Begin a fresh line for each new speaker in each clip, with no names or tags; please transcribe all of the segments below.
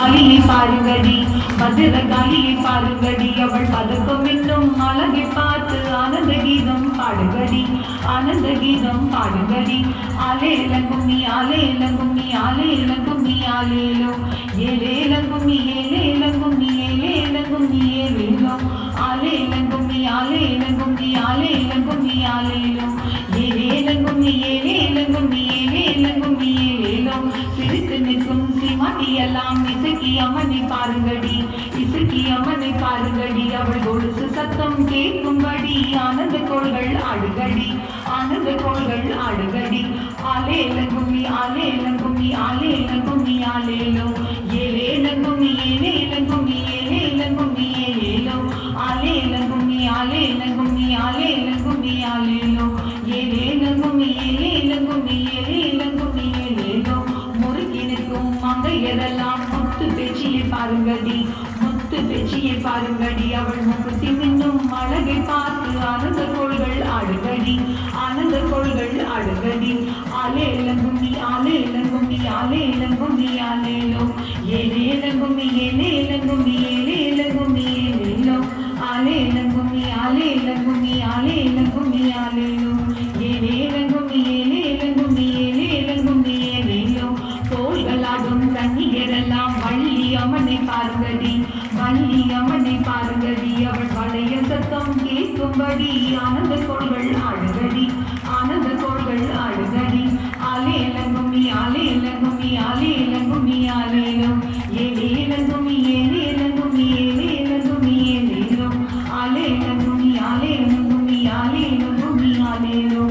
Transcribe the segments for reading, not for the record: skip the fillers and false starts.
காளியை பாருங்கடி, மதுர காளியை பாருங்கடி, அவள் பதக்கம் என்னும் அழகை பார்த்து ஆனந்த கீதம் பாடுங்கடி, ஆனந்த கீதம் பாடுங்கடி. ஆலேலங்கும்மி ஆலேலங்கும்மி ஆலேலங்கும்மி ஆலேலோ, ஏலேலங்கும்மி ஏலேலங்கும்மி ஏலேலங்கும்மி ஏலேலோ, ஆலேலங்கும்மி ஆலேலங்கும்மி ஆலேலங்கும்மி ஆலேலோ, ஏலேலங்கும்மி ஏலேலங்கும்மி ஏலேலங்கும்மி ஏலேலோ. சிரித்து நிற்கும் சீமாட்டியெல்லாம் இசைக்கு அம்மனை பாருங்கடி, இசைக்கு அம்மனை பாருங்கடி, அவள் கொலுசு சத்தம் கேட்கும்படி ஆனந்த கோள்கள் ஆடுகடி, ஆனந்த கோள்கள் ஆடுகடி. ஆலேலங்கும்மி ஆலேலங்கும்மி ஆலேலங்கும்மி ஆலேலோ, ஏலேலங்கும்மி ஏலேலங்கும்மி ஏலேலங்கும்மி ஏலேலோ, ஆலேலங்கும்மி ஆலேலங்கும்மி ஆலேலங்கும்மி ஆலேலோ, ஏலேலங்கும்மி ஏலேலங்கும்மி ஏலேலங்கும்மி ஏலேலோ. முறுக்கி நிற்கும் மங்கையரெல்லாம் முத்து பேச்சியை பாருங்கடி, முத்து பேச்சியை பாருங்கடி, அவள் முகத்தி மின்னும் அழகை பார்த்து ஆனந்த கோள்கள் ஆடுகடி, ஆனந்த கோள்கள் ஆடுகடி. ஆலேலங்கும்மி ஆலேலங்கும்மி ஆலேலங்கும்மி ஆலேலோ, ஏலேலங்கும்மி ஏலேலங்கும்மி ஏலேலங்கும்மி ஏலேலோ, ஆலேலங்கும்மி ஆலேலங்கும்மி ஆலேலங்கும்மி ஆலேலோ, ஏலேலங்கும்மி ஏலேலங்கும்மி ஏலேலங்கும்மி ஏலேலோ. தோள்களாடும் கன்னியரெல்லாம் வள்ளி அம்மனை பாருங்கடி, வள்ளி அம்மனை பாருங்கடி, அவள் வளைய சத்தம் கேட்கும்படி ஆனந்த கோள்கள் ஆடுகடி, ஆனந்த கோள்கள் ஆடுகடி. ஆலேலங்கும்மி ஆலேலங்கும்மி ஆலேலங்கும்மி ஆலேலோ, ஏலேலங்கும்மி ஏலேலங்கும்மி ஏலேலங்கும்மி ஏலேலோ, ஆலேலங்கும்மி ஆலேலங்கும்மி ஆலேலங்கும்மி ஆலேலோ,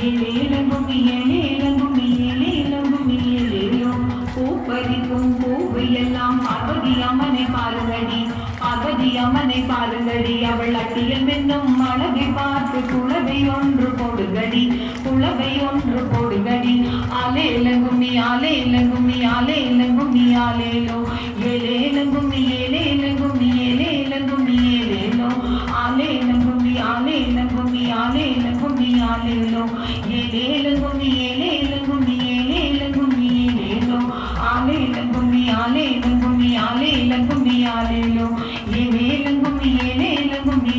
ஏலேலங்கும்மி ஏலேலங்கும்மி ஏலேலங்கும்மி ஏலேலோ. பூப்பறிக்கும் பூவையெல்லாம் பார்வதி அம்மனை பாருங்கடி, பார்வதி அம்மனை பாருங்கடி, அவள் அட்டியில் மின்னும் அழகை பார்த்து குளவை ஒன்று போடுகடி, குளவை ஒன்று போடுகடி. ஆலேலங்கும்மி ஆலேலங்கும்மி ஆலேலங்கும்மி ஆலேலோ, ஏலேலங்கும்மி ஏலேலங்கும்மி ஏலேலங்கும்மி ஏலேலோ, ஆலேலங்கும்மி ஆலேலங்கும்மி ஆலேலங்கும்மி ஆலேலோ, ஏலேலங்கும்மி ஏலேலங்கும்மி ஏலேலங்கும்மி ஏலேலோ, ஆலேலங்கும்மி ஆலேலங்கும்மி ஆலேலங்கும்மி ஆலேலோ, ஏலேலங்கும்மி ஏலேலங்கும்மி